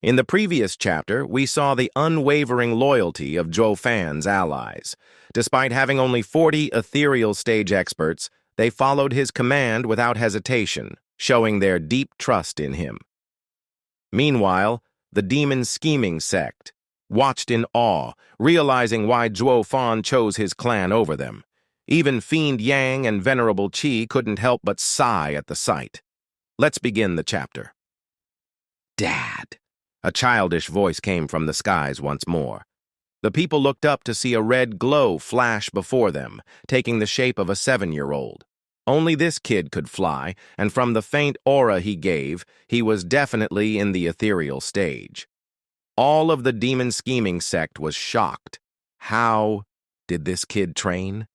In the previous chapter, we saw the unwavering loyalty of Zhou Fan's allies. Despite having only 40 ethereal stage experts, they followed his command without hesitation, showing their deep trust in him. Meanwhile, the demon scheming sect watched in awe, realizing why Zhou Fan chose his clan over them. Even Fiend Yang and Venerable Qi couldn't help but sigh at the sight. Let's begin the chapter. Dad! A childish voice came from the skies once more. The people looked up to see a red glow flash before them, taking the shape of a 7-year-old. Only this kid could fly, and from the faint aura he gave, he was definitely in the ethereal stage. All of the demon scheming sect was shocked. How did this kid train?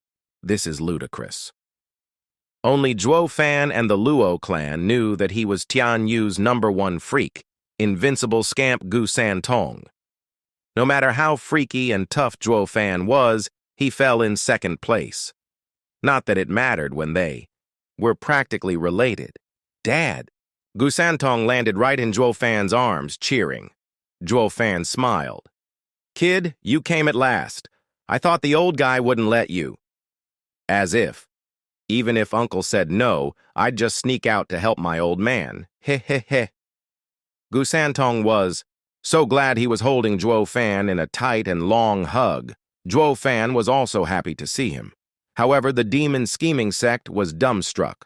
This is ludicrous. Only Zhou Fan and the Luo clan knew that he was Tianyu's #1 freak, invincible scamp Gu Santong. No matter how freaky and tough Zhou Fan was, he fell in second place. Not that it mattered when they were practically related. Dad! Gu Santong landed right in Zhou Fan's arms, cheering. Zhou Fan smiled. Kid, you came at last. I thought the old guy wouldn't let you. As if. Even if Uncle said no, I'd just sneak out to help my old man. Heh heh heh. Gu Santong was so glad he was holding Zhou Fan in a tight and long hug. Zhou Fan was also happy to see him. However, the demon scheming sect was dumbstruck.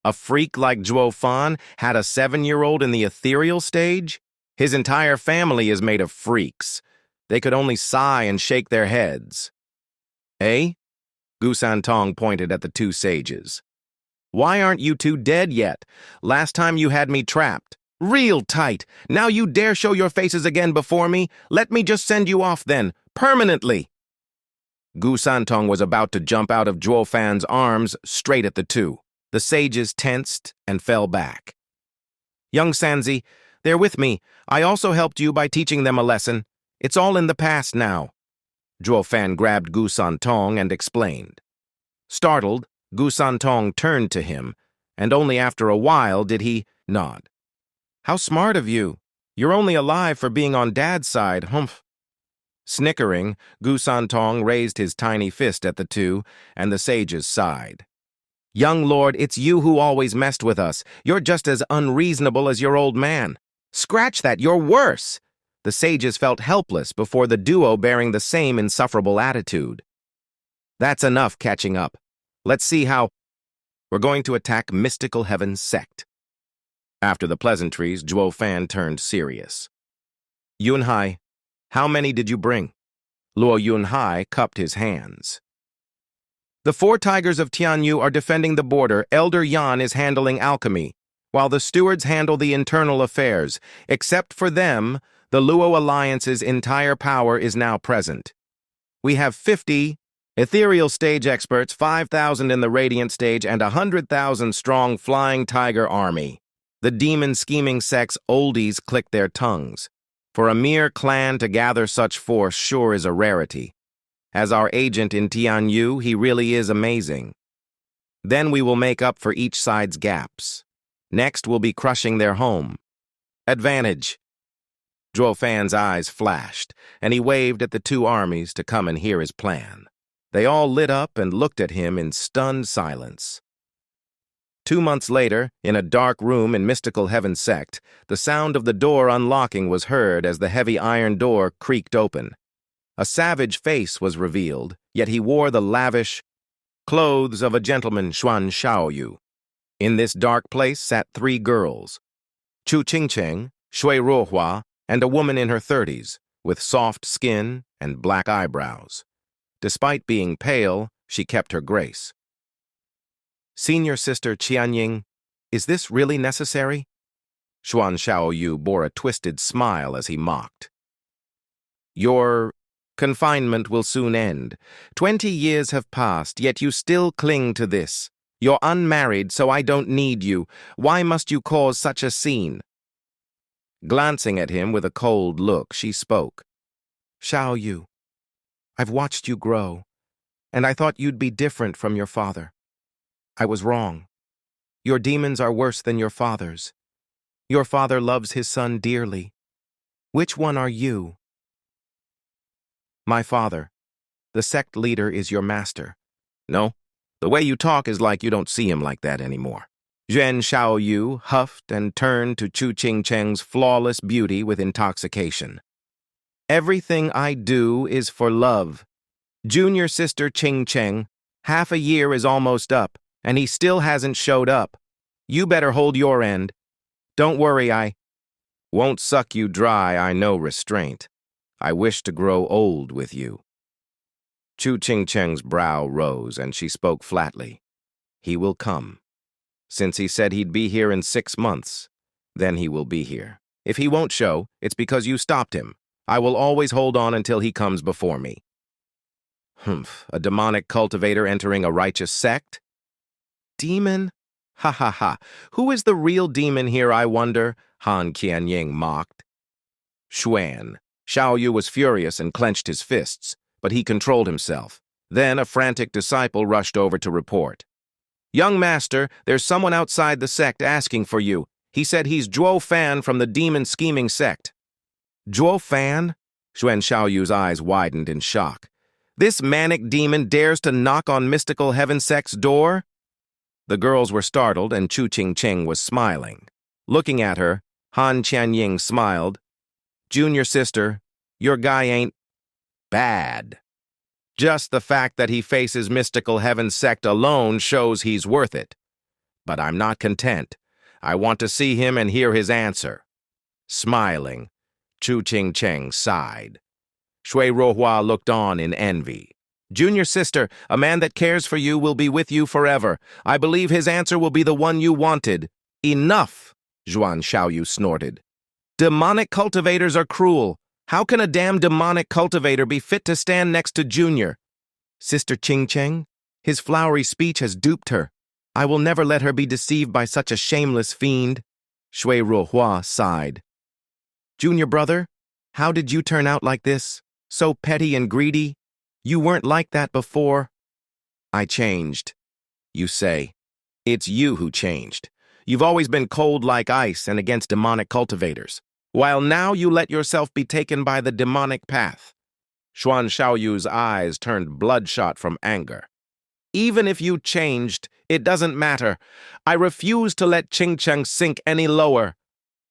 A freak like Zhou Fan had a 7-year-old in the ethereal stage? His entire family is made of freaks. They could only sigh and shake their heads. Eh? Gu Santong pointed at the two sages. Why aren't you two dead yet? Last time you had me trapped. Real tight. Now you dare show your faces again before me? Let me just send you off then, permanently. Gu Santong was about to jump out of Zhou Fan's arms straight at the two. The sages tensed and fell back. Young Sanzi, they're with me. I also helped you by teaching them a lesson. It's all in the past now. Zhou Fan grabbed Gu Santong and explained. Startled, Gu Santong turned to him, and only after a while did he nod. How smart of you. You're only alive for being on Dad's side, humph. Snickering, Gu Santong raised his tiny fist at the two, and the sages sighed. Young lord, it's you who always messed with us. You're just as unreasonable as your old man. Scratch that, you're worse. The sages felt helpless before the duo bearing the same insufferable attitude. That's enough catching up. Let's see how we're going to attack Mystical Heaven's Sect. After the pleasantries, Zhou Fan turned serious. Yunhai, how many did you bring? Luo Yunhai cupped his hands. The 4 tigers of Tianyu are defending the border. Elder Yan is handling alchemy, while the stewards handle the internal affairs. Except for them, the Luo Alliance's entire power is now present. We have 50 ethereal stage experts, 5,000 in the radiant stage, and 100,000 strong flying tiger army. The demon scheming sect's oldies click their tongues. For a mere clan to gather such force sure is a rarity. As our agent in Tianyu, he really is amazing. Then we will make up for each side's gaps. Next, we'll be crushing their home. Advantage. Zhou Fan's eyes flashed, and he waved at the 2 armies to come and hear his plan. They all lit up and looked at him in stunned silence. 2 months later, in a dark room in Mystical Heaven Sect, the sound of the door unlocking was heard as the heavy iron door creaked open. A savage face was revealed, yet he wore the lavish clothes of a gentleman, Shaoyu. In this dark place sat 3 girls, Chu Qingcheng, Shui Ruohua, and a woman in her 30s, with soft skin and black eyebrows. Despite being pale, she kept her grace. Senior Sister Qianying, is this really necessary? Xuan Shaoyu bore a twisted smile as he mocked. Your confinement will soon end. 20 years have passed, yet you still cling to this. You're unmarried, so I don't need you. Why must you cause such a scene? Glancing at him with a cold look, she spoke. Shaoyu, I've watched you grow, and I thought you'd be different from your father. I was wrong. Your demons are worse than your father's. Your father loves his son dearly. Which one are you? My father. The sect leader is your master. No, the way you talk is like you don't see him like that anymore. Zhen Shaoyu huffed and turned to Chu Qingcheng's flawless beauty with intoxication. Everything I do is for love. Junior sister Qingcheng, half a year is almost up, and he still hasn't showed up. You better hold your end. Don't worry, I won't suck you dry, I know restraint. I wish to grow old with you. Chu Qingcheng's brow rose, and she spoke flatly. He will come. Since he said he'd be here in 6 months, then he will be here. If he won't show, it's because you stopped him. I will always hold on until he comes before me. Humph, a demonic cultivator entering a righteous sect? Demon? Ha ha ha. Who is the real demon here, I wonder? Han Qianying mocked. Xuan. Shaoyu was furious and clenched his fists, but he controlled himself. Then a frantic disciple rushed over to report. Young master, there's someone outside the sect asking for you. He said he's Zhuo Fan from the demon scheming sect. Zhuo Fan? Xuan Shaoyu's eyes widened in shock. This manic demon dares to knock on mystical heaven sect's door? The girls were startled, and Chu Qingcheng was smiling. Looking at her, Han Qianying smiled. Junior sister, your guy ain't bad. Just the fact that he faces mystical heaven sect alone shows he's worth it. But I'm not content. I want to see him and hear his answer. Smiling, Chu Qingcheng sighed. Shui Ruohua looked on in envy. Junior sister, a man that cares for you will be with you forever. I believe his answer will be the one you wanted. Enough, Zhuan Shaoyu snorted. Demonic cultivators are cruel. How can a damn demonic cultivator be fit to stand next to Junior? Sister Qingcheng, his flowery speech has duped her. I will never let her be deceived by such a shameless fiend. Shui Ruohua sighed. Junior brother, how did you turn out like this? So petty and greedy? You weren't like that before. I changed. You say. It's you who changed. You've always been cold like ice and against demonic cultivators, while now you let yourself be taken by the demonic path. Xuan Shaoyu's eyes turned bloodshot from anger. Even if you changed, it doesn't matter. I refuse to let Qingcheng sink any lower.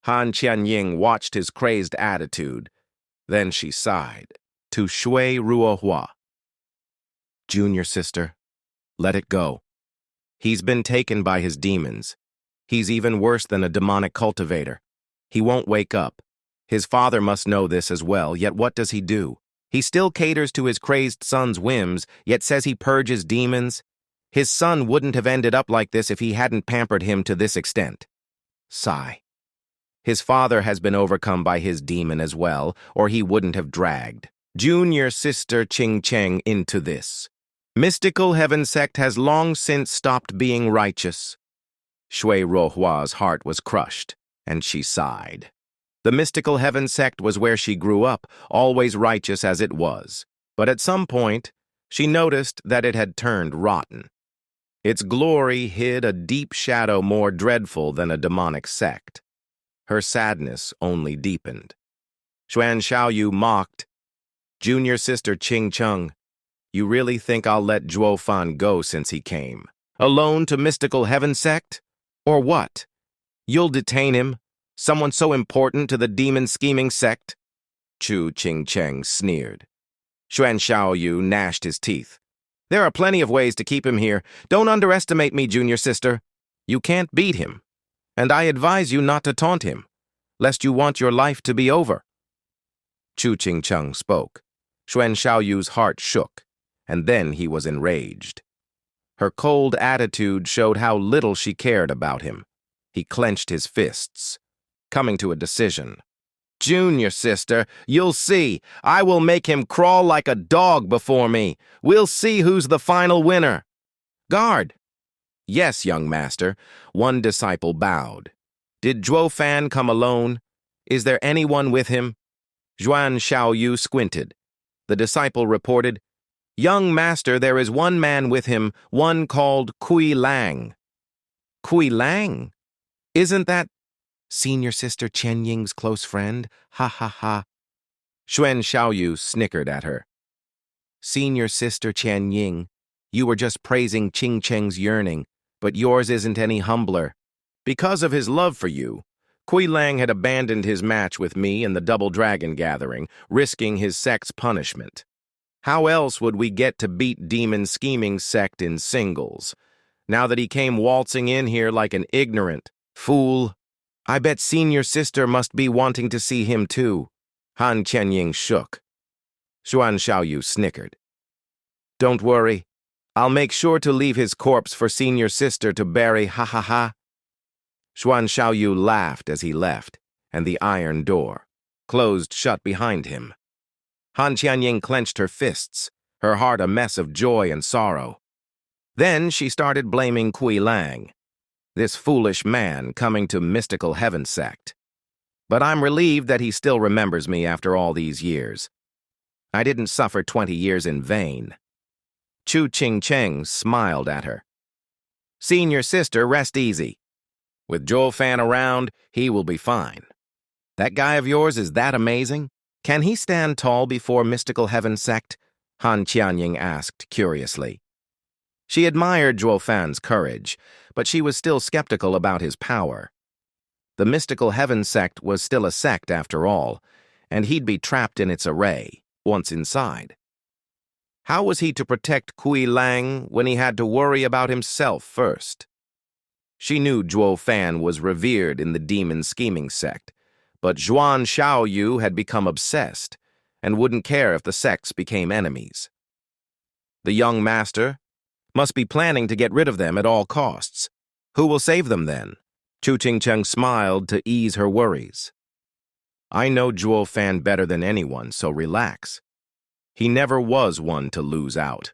Han Qianying watched his crazed attitude. Then she sighed to Shui Ruohua. Junior sister, let it go. He's been taken by his demons. He's even worse than a demonic cultivator. He won't wake up. His father must know this as well, yet what does he do? He still caters to his crazed son's whims, yet says he purges demons. His son wouldn't have ended up like this if he hadn't pampered him to this extent. Sigh. His father has been overcome by his demon as well, or he wouldn't have dragged Junior sister Qingcheng into this. Mystical heaven sect has long since stopped being righteous. Shui Ruohua's heart was crushed, and she sighed. The mystical heaven sect was where she grew up, always righteous as it was. But at some point, she noticed that it had turned rotten. Its glory hid a deep shadow more dreadful than a demonic sect. Her sadness only deepened. Xuan Shaoyu mocked. Junior sister Qingcheng, you really think I'll let Zhuo Fan go since he came? Alone to mystical heaven sect? Or what? You'll detain him? Someone so important to the demon-scheming sect? Chu Qingcheng sneered. Xuan Shaoyu gnashed his teeth. There are plenty of ways to keep him here. Don't underestimate me, junior sister. You can't beat him. And I advise you not to taunt him, lest you want your life to be over. Chu Qingcheng spoke. Xuan Shaoyu's heart shook, and then he was enraged. Her cold attitude showed how little she cared about him. He clenched his fists, coming to a decision. Junior sister, you'll see. I will make him crawl like a dog before me. We'll see who's the final winner. Guard. Yes, young master. One disciple bowed. Did Zhuo Fan come alone? Is there anyone with him? Zhuan Shaoyu squinted. The disciple reported, Young master, there is one man with him, one called Kui Lang. Kui Lang? Isn't that Senior sister Chen Ying's close friend? Ha ha ha. Xuan Shaoyu snickered at her. Senior sister Chen Ying, you were just praising Qing Cheng's yearning, but yours isn't any humbler. Because of his love for you, Kui Lang had abandoned his match with me in the Double Dragon Gathering, risking his sect's punishment. How else would we get to beat Demon Scheming's sect in singles? Now that he came waltzing in here like an ignorant fool, I bet senior sister must be wanting to see him too. Han Qianying shook. Xuan Shaoyu snickered. Don't worry. I'll make sure to leave his corpse for senior sister to bury, ha ha ha. Xuan Shaoyu laughed as he left, and the iron door closed shut behind him. Han Qianying clenched her fists, her heart a mess of joy and sorrow. Then she started blaming Kui Lang, this foolish man coming to Mystical Heaven Sect. But I'm relieved that he still remembers me after all these years. I didn't suffer 20 years in vain. Chu Qingcheng smiled at her. Senior sister, rest easy. With Zhou Fan around, he will be fine. That guy of yours is that amazing? Can he stand tall before Mystical Heaven Sect? Han Qianying asked curiously. She admired Zhou Fan's courage, but she was still skeptical about his power. The Mystical Heaven Sect was still a sect after all, and he'd be trapped in its array, once inside. How was he to protect Kui Lang when he had to worry about himself first? She knew Zhou Fan was revered in the Demon Scheming sect, but Xuan Shaoyu had become obsessed and wouldn't care if the sects became enemies. The young master must be planning to get rid of them at all costs. Who will save them then? Chu Qingcheng smiled to ease her worries. I know Zhou Fan better than anyone, so relax. He never was one to lose out.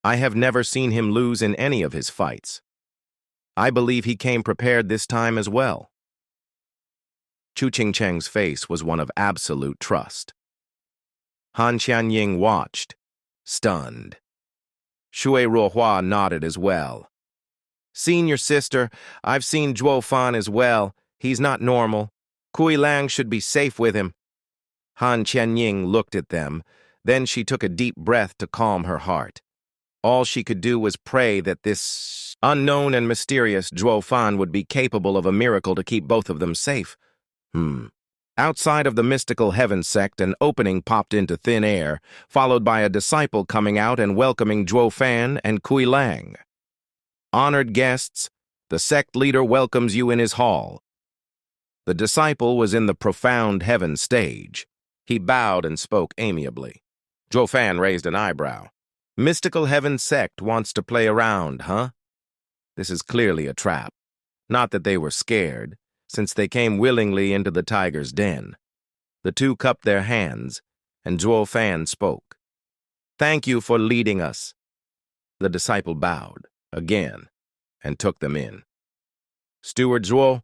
I have never seen him lose in any of his fights. I believe he came prepared this time as well. Chu Qingcheng's face was one of absolute trust. Han Qianying watched, stunned. Shui Ruohua nodded as well. Senior sister, I've seen Zhou Fan as well. He's not normal. Kui Lang should be safe with him. Han Qianying looked at them. Then she took a deep breath to calm her heart. All she could do was pray that this unknown and mysterious Zhou Fan would be capable of a miracle to keep both of them safe. Outside of the Mystical Heaven Sect, an opening popped into thin air, followed by a disciple coming out and welcoming Zhou Fan and Kui Lang. Honored guests, the sect leader welcomes you in his hall. The disciple was in the profound heaven stage. He bowed and spoke amiably. Zhou Fan raised an eyebrow. Mystical Heaven Sect wants to play around, huh? This is clearly a trap. Not that they were scared, since they came willingly into the tiger's den. The two cupped their hands, and Zhou Fan spoke. Thank you for leading us. The disciple bowed, again, and took them in. Steward Zhuo,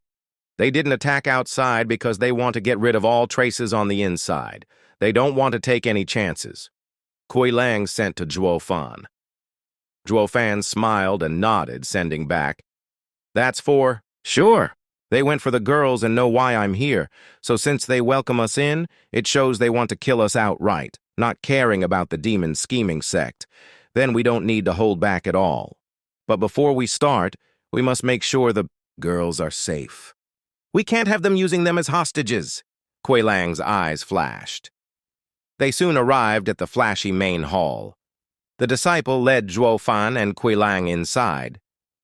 they didn't attack outside because they want to get rid of all traces on the inside. They don't want to take any chances. Kui Lang sent to Zhou Fan. Zhou Fan smiled and nodded, sending back. That's for, sure. They went for the girls and know why I'm here, so since they welcome us in, it shows they want to kill us outright, not caring about the Demon Scheming sect. Then we don't need to hold back at all. But before we start, we must make sure the girls are safe. We can't have them using them as hostages. Kui Lang's eyes flashed. They soon arrived at the flashy main hall. The disciple led Zhou Fan and Kui Lang inside,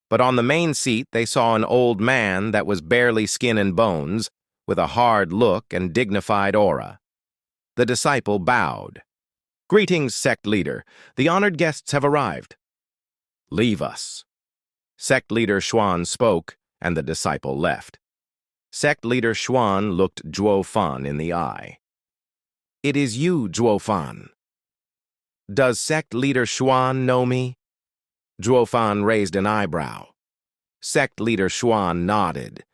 but on the main seat they saw an old man that was barely skin and bones, with a hard look and dignified aura. The disciple bowed. Greetings, sect leader. The honored guests have arrived. Leave us. Sect leader Xuan spoke, and the disciple left. Sect leader Xuan looked Zhou Fan in the eye. It is you, Zhou Fan. Does sect leader Xuan know me? Zhou Fan raised an eyebrow. Sect leader Xuan nodded.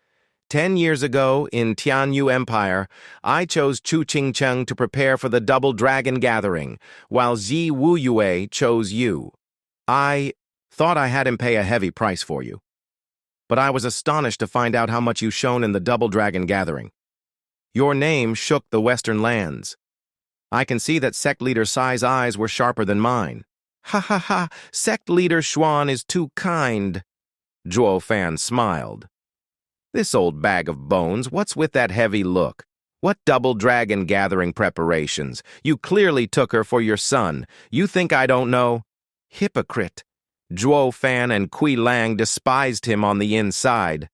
10 years ago, in Tianyu Empire, I chose Chu Qingcheng to prepare for the Double Dragon Gathering, while Zi Wuyue chose you. I thought I had him pay a heavy price for you. but I was astonished to find out how much you shone in the Double Dragon gathering. Your name shook the Western lands. I can see that Sect leader Sai's eyes were sharper than mine. Ha ha ha, Sect leader Xuan is too kind. Zhuo Fan smiled. This old bag of bones, what's with that heavy look? What Double Dragon gathering preparations? You clearly took her for your son. You think I don't know? Hypocrite. Zhuo Fan and Kui Lang despised him on the inside.